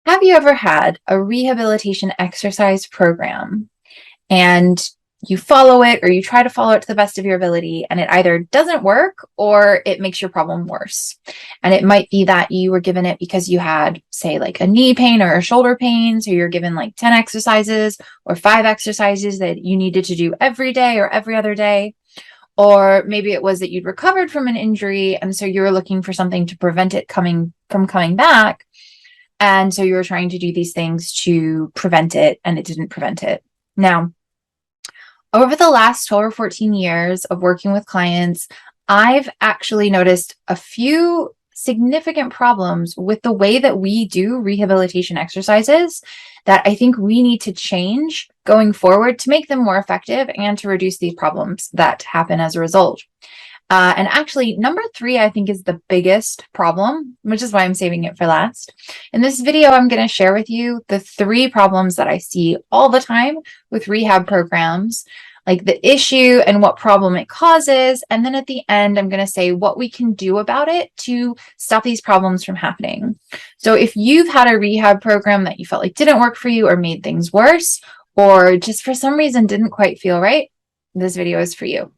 Have you ever had a rehabilitation exercise program and you follow it or you try to follow it to the best of your ability and it either doesn't work or it makes your problem worse? And it might be that you were given it because you had, say, like a knee pain or a shoulder pain. So you're given like 10 exercises or 5 exercises that you needed to do every day or every other day. Or maybe it was that you'd recovered from an injury. And so you were looking for something to prevent it coming back. And so you were trying to do these things to prevent it, and it didn't prevent it. Now, over the last 12 or 14 years of working with clients, I've actually noticed a few significant problems with the way that we do rehabilitation exercises that I think we need to change going forward to make them more effective and to reduce these problems that happen as a result. And actually, number 3, I think, is the biggest problem, which is why I'm saving it for last. In this video, I'm going to share with you the 3 problems that I see all the time with rehab programs, like the issue and what problem it causes. And then at the end, I'm going to say what we can do about it to stop these problems from happening. So if you've had a rehab program that you felt like didn't work for you or made things worse, or just for some reason didn't quite feel right, this video is for you.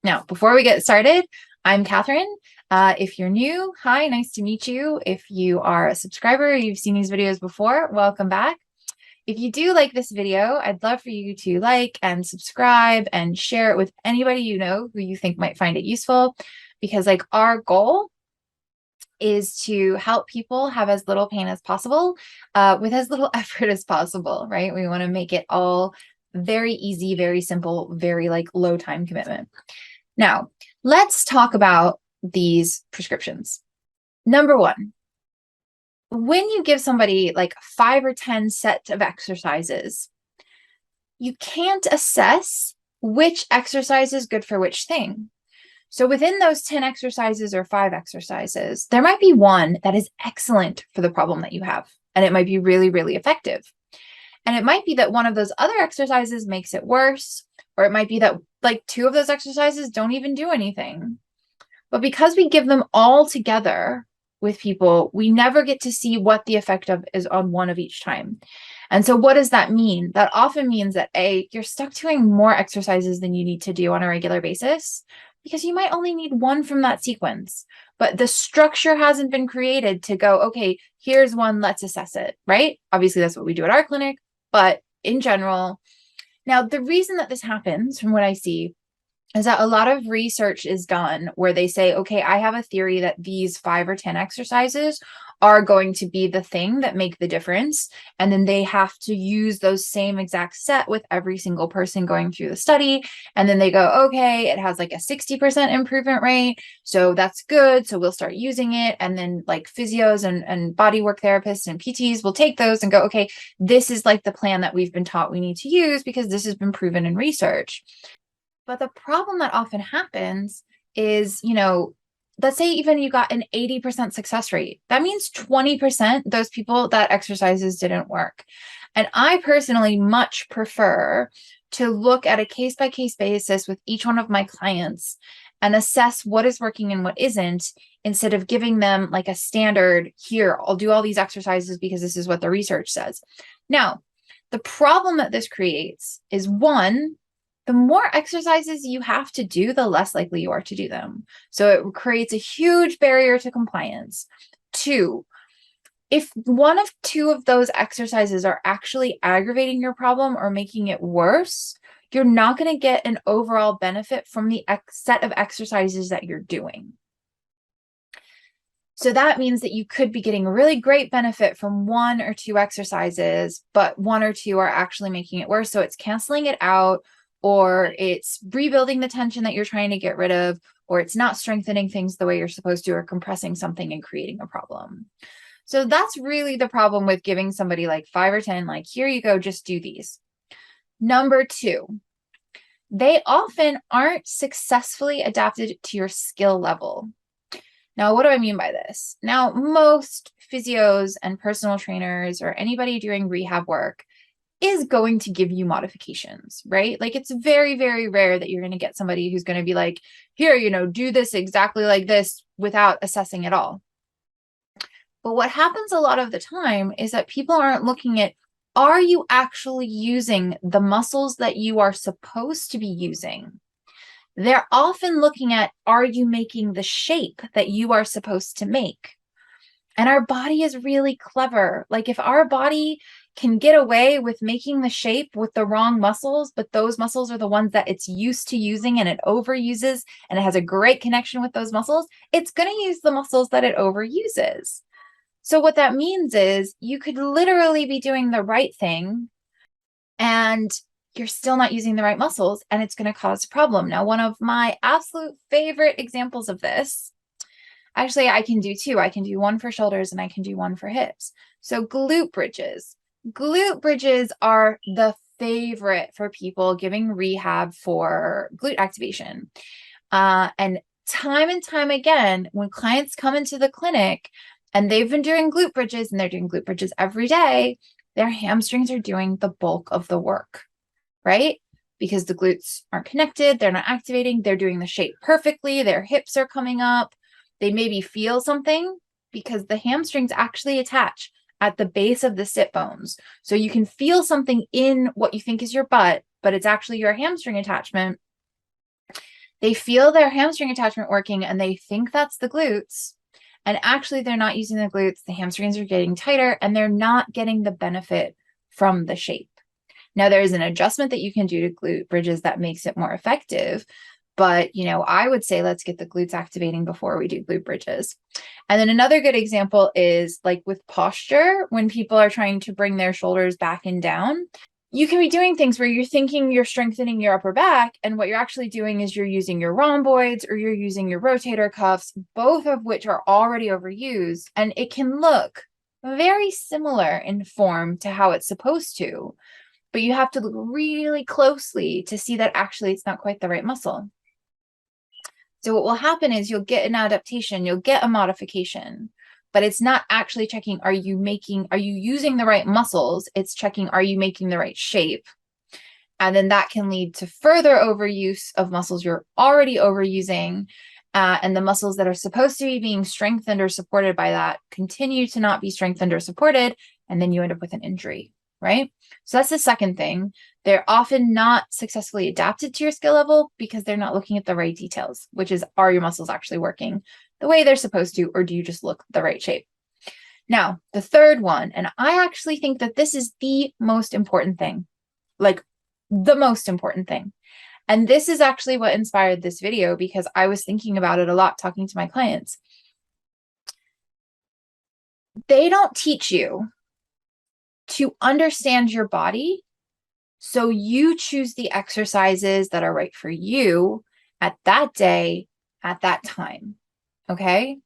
Now, before we get started, I'm Catherine. If you're new, hi, nice to meet you. If you are a subscriber, you've seen these videos before, welcome back. If you do like this video, I'd love for you to like and subscribe and share it with anybody you know who you think might find it useful, because like our goal is to help people have as little pain as possible with as little effort as possible, right? We want to make it all very easy, very simple, very like low time commitment. Now, let's talk about these prescriptions. Number 1, when you give somebody like 5 or 10 sets of exercises, you can't assess which exercise is good for which thing. So within those 10 exercises or 5 exercises, there might be one that is excellent for the problem that you have, and it might be really, really effective. And it might be that one of those other exercises makes it worse, or it might be that like 2 of those exercises don't even do anything. But because we give them all together with people, we never get to see what the effect of is on one of each time. And so what does that mean? That often means that you're stuck doing more exercises than you need to do on a regular basis, because you might only need one from that sequence, but the structure hasn't been created to go, okay, here's one, let's assess it, right? Obviously, that's what we do at our clinic, but in general. Now, the reason that this happens, from what I see, is that a lot of research is done where they say, okay, I have a theory that these 5 or 10 exercises are going to be the thing that make the difference. And then they have to use those same exact set with every single person going through the study. And then they go, okay, it has like a 60% improvement rate. So that's good. So we'll start using it. And then like physios and bodywork therapists and PTs will take those and go, okay, this is like the plan that we've been taught we need to use because this has been proven in research. But the problem that often happens is, let's say even you got an 80% success rate. That means 20%, those people, that exercises didn't work. And I personally much prefer to look at a case-by-case basis with each one of my clients and assess what is working and what isn't, instead of giving them like a standard, here, I'll do all these exercises because this is what the research says. Now, the problem that this creates is, one, the more exercises you have to do, the less likely you are to do them. So it creates a huge barrier to compliance. 2, if one of 2 of those exercises are actually aggravating your problem or making it worse, you're not going to get an overall benefit from the set of exercises that you're doing. So that means that you could be getting a really great benefit from 1 or 2 exercises, but 1 or 2 are actually making it worse. So it's canceling it out, or it's rebuilding the tension that you're trying to get rid of, or it's not strengthening things the way you're supposed to, or compressing something and creating a problem. So that's really the problem with giving somebody like 5 or 10, like, here you go, just do these. Number 2, they often aren't successfully adapted to your skill level. Now, what do I mean by this? Now, most physios and personal trainers or anybody doing rehab work is going to give you modifications, right? Like, it's very, very rare that you're going to get somebody who's going to be like, here, do this exactly like this without assessing at all. But what happens a lot of the time is that people aren't looking at, are you actually using the muscles that you are supposed to be using? They're often looking at, are you making the shape that you are supposed to make? And our body is really clever. Like if our body can get away with making the shape with the wrong muscles, but those muscles are the ones that it's used to using and it overuses, and it has a great connection with those muscles, it's going to use the muscles that it overuses. So what that means is you could literally be doing the right thing and you're still not using the right muscles, and it's going to cause a problem. Now, one of my absolute favorite examples of this, actually, I can do two. I can do one for shoulders and I can do one for hips. So glute bridges. Glute bridges are the favorite for people giving rehab for glute activation. And time again, when clients come into the clinic and they've been doing glute bridges and they're doing glute bridges every day, their hamstrings are doing the bulk of the work, right? Because the glutes aren't connected, they're not activating, they're doing the shape perfectly, their hips are coming up, they maybe feel something because the hamstrings actually attach at the base of the sit bones. So you can feel something in what you think is your butt, but it's actually your hamstring attachment. They feel their hamstring attachment working and they think that's the glutes. And actually, they're not using the glutes. The hamstrings are getting tighter and they're not getting the benefit from the shape. Now, there is an adjustment that you can do to glute bridges that makes it more effective. But, I would say let's get the glutes activating before we do glute bridges. And then another good example is like with posture, when people are trying to bring their shoulders back and down, you can be doing things where you're thinking you're strengthening your upper back, and what you're actually doing is you're using your rhomboids or you're using your rotator cuffs, both of which are already overused, and it can look very similar in form to how it's supposed to, but you have to look really closely to see that actually it's not quite the right muscle. So what will happen is you'll get an adaptation, you'll get a modification, but it's not actually checking, are you using the right muscles? It's checking, are you making the right shape? And then that can lead to further overuse of muscles you're already overusing. And the muscles that are supposed to be being strengthened or supported by that continue to not be strengthened or supported. And then you end up with an injury, right? So that's the second thing. They're often not successfully adapted to your skill level because they're not looking at the right details, which is, are your muscles actually working the way they're supposed to, or do you just look the right shape? Now, the third one, and I actually think that this is the most important thing, like the most important thing. And this is actually what inspired this video because I was thinking about it a lot talking to my clients. They don't teach you to understand your body, so you choose the exercises that are right for you at that day, at that time. Okay?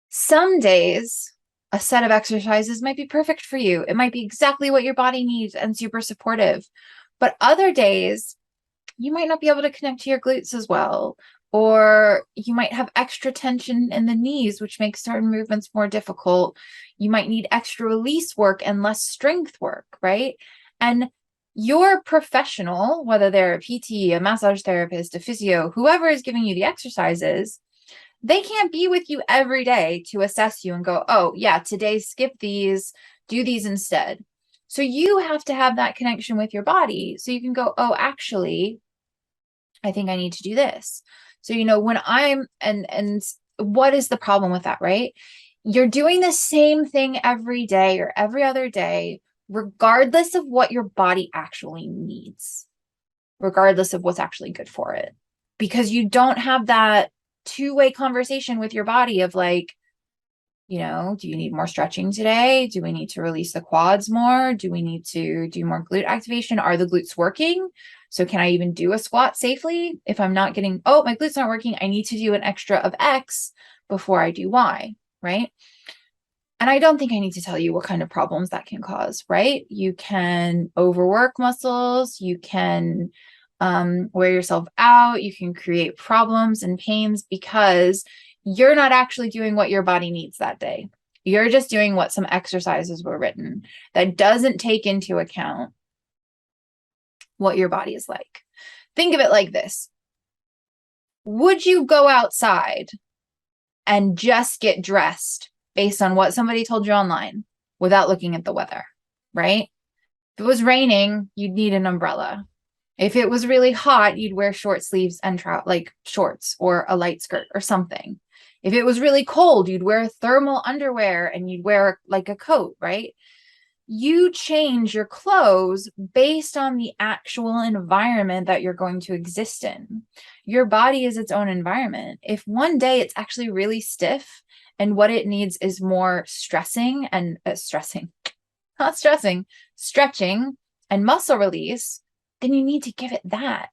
Some days, a set of exercises might be perfect for you. It might be exactly what your body needs and super supportive. But other days, you might not be able to connect to your glutes as well, or you might have extra tension in the knees, which makes certain movements more difficult. You might need extra release work and less strength work, right? And your professional, whether they're a PT, a massage therapist, a physio, whoever is giving you the exercises, they can't be with you every day to assess you and go, oh, yeah, today skip these, do these instead. So you have to have that connection with your body so you can go, oh, actually, I think I need to do this. So, when and what is the problem with that, right? You're doing the same thing every day or every other day, regardless of what your body actually needs, regardless of what's actually good for it, because you don't have that two-way conversation with your body of like, do you need more stretching today? Do we need to release the quads more? Do we need to do more glute activation? Are the glutes working? So can I even do a squat safely? If I'm not getting, oh, my glutes aren't working, I need to do an extra of X before I do Y, right? And I don't think I need to tell you what kind of problems that can cause, right? You can overwork muscles, you can wear yourself out, you can create problems and pains because you're not actually doing what your body needs that day. You're just doing what some exercises were written that doesn't take into account what your body is like. Think of it like this. Would you go outside and just get dressed based on what somebody told you online without looking at the weather, right? If it was raining, you'd need an umbrella. If it was really hot, you'd wear short sleeves and like shorts or a light skirt or something. If it was really cold, you'd wear thermal underwear and you'd wear like a coat, right? You change your clothes based on the actual environment that you're going to exist in. Your body is its own environment. If one day it's actually really stiff and what it needs is more stretching and muscle release, then you need to give it that.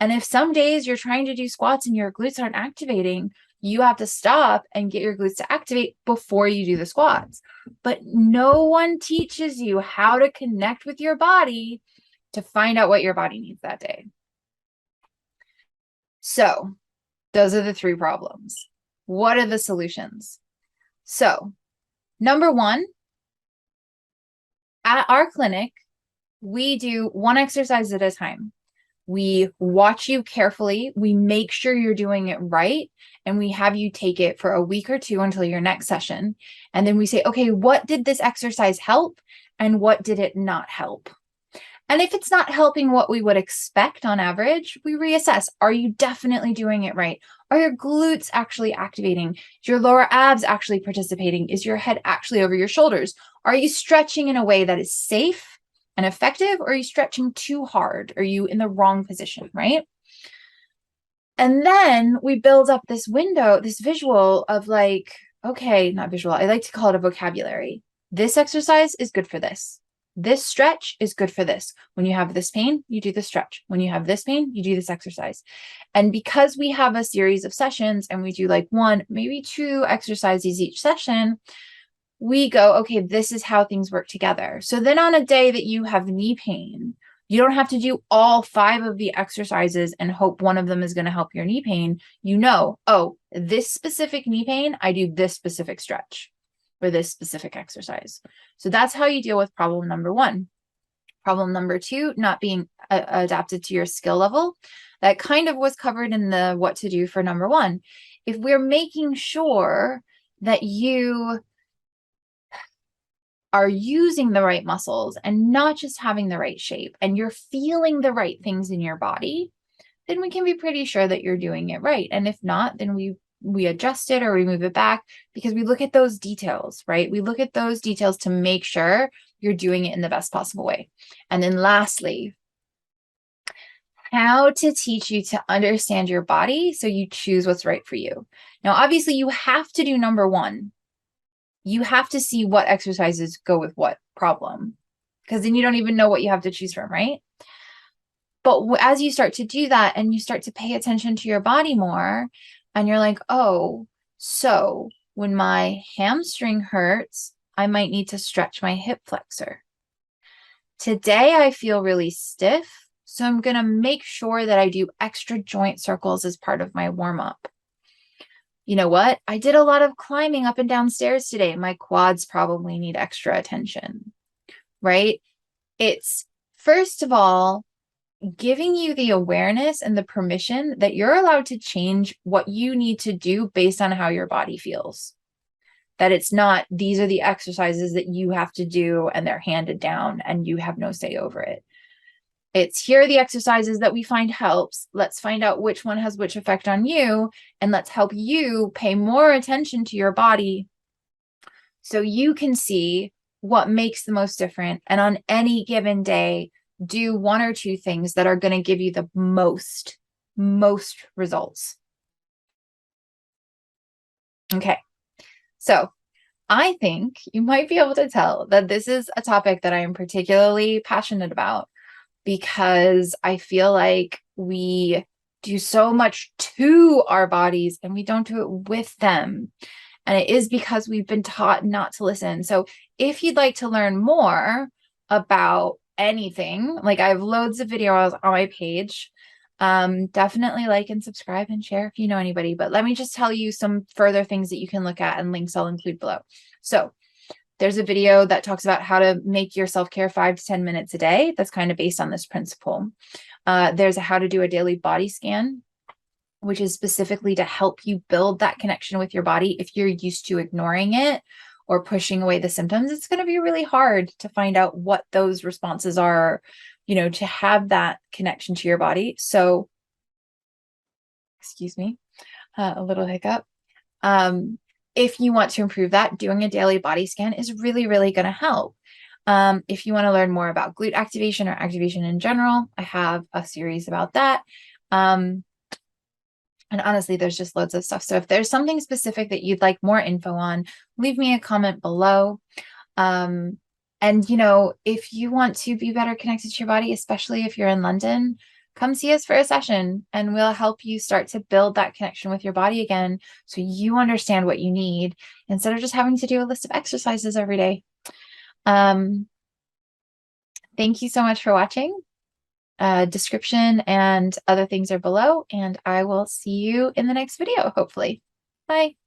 And if some days you're trying to do squats and your glutes aren't activating, you have to stop and get your glutes to activate before you do the squats. But no one teaches you how to connect with your body to find out what your body needs that day. So those are the 3 problems. What are the solutions? So number 1, at our clinic, we do 1 exercise at a time. We watch you carefully. We make sure you're doing it right. And we have you take it for a week or 2 until your next session. And then we say, okay, what did this exercise help? And what did it not help? And if it's not helping what we would expect on average, we reassess. Are you definitely doing it right? Are your glutes actually activating? Is your lower abs actually participating? Is your head actually over your shoulders? Are you stretching in a way that is safe and effective, or are you stretching too hard? Are you in the wrong position, right? And then we build up this window, this visual of like, okay, not visual, I like to call it a vocabulary. This exercise is good for this. This stretch is good for this. When you have this pain, you do the stretch. When you have this pain, you do this exercise. And because we have a series of sessions and we do like 1, maybe 2 exercises each session, we go, okay, this is how things work together. So then on a day that you have knee pain, you don't have to do all 5 of the exercises and hope one of them is going to help your knee pain. You know, oh, this specific knee pain, I do this specific stretch or this specific exercise. So that's how you deal with problem number 1. Problem number 2, not being adapted to your skill level. That kind of was covered in the what to do for number 1. If we're making sure that you are using the right muscles and not just having the right shape, and you're feeling the right things in your body, then we can be pretty sure that you're doing it right. And if not, then we adjust it or we move it back, because we look at those details, right? We look at those details to make sure you're doing it in the best possible way. And then lastly, how to teach you to understand your body so you choose what's right for you. Now, obviously, you have to do number 1. You have to see what exercises go with what problem, because then you don't even know what you have to choose from, right? But as you start to do that and you start to pay attention to your body more, and you're like, oh, so when my hamstring hurts, I might need to stretch my hip flexor. Today, I feel really stiff, so I'm going to make sure that I do extra joint circles as part of my warm-up. You know what? I did a lot of climbing up and down stairs today. My quads probably need extra attention, right? It's, first of all, giving you the awareness and the permission that you're allowed to change what you need to do based on how your body feels. That it's not, these are the exercises that you have to do and they're handed down and you have no say over it. It's, here are the exercises that we find helps. Let's find out which one has which effect on you, and let's help you pay more attention to your body so you can see what makes the most difference. And on any given day, do 1 or 2 things that are going to give you the most results. Okay. So I think you might be able to tell that this is a topic that I am particularly passionate about, because I feel like we do so much to our bodies and we don't do it with them. And it is because we've been taught not to listen. So if you'd like to learn more about anything, like I have loads of videos on my page, definitely like and subscribe and share if you know anybody. But let me just tell you some further things that you can look at, and links I'll include below. So there's a video that talks about how to make your self-care 5 to 10 minutes a day. That's kind of based on this principle. There's a how to do a daily body scan which is specifically to help you build that connection with your body. If you're used to ignoring it or pushing away the symptoms, it's going to be really hard to find out what those responses are, to have that connection to your body. So, excuse me, a little hiccup. If you want to improve that, doing a daily body scan is really, really going to help. If you want to learn more about glute activation or activation in general, I have a series about that. And honestly, there's just loads of stuff. So if there's something specific that you'd like more info on, leave me a comment below. And, if you want to be better connected to your body, especially if you're in London, come see us for a session and we'll help you start to build that connection with your body again so you understand what you need instead of just having to do a list of exercises every day. Thank you so much for watching. Description and other things are below, and I will see you in the next video, hopefully. Bye.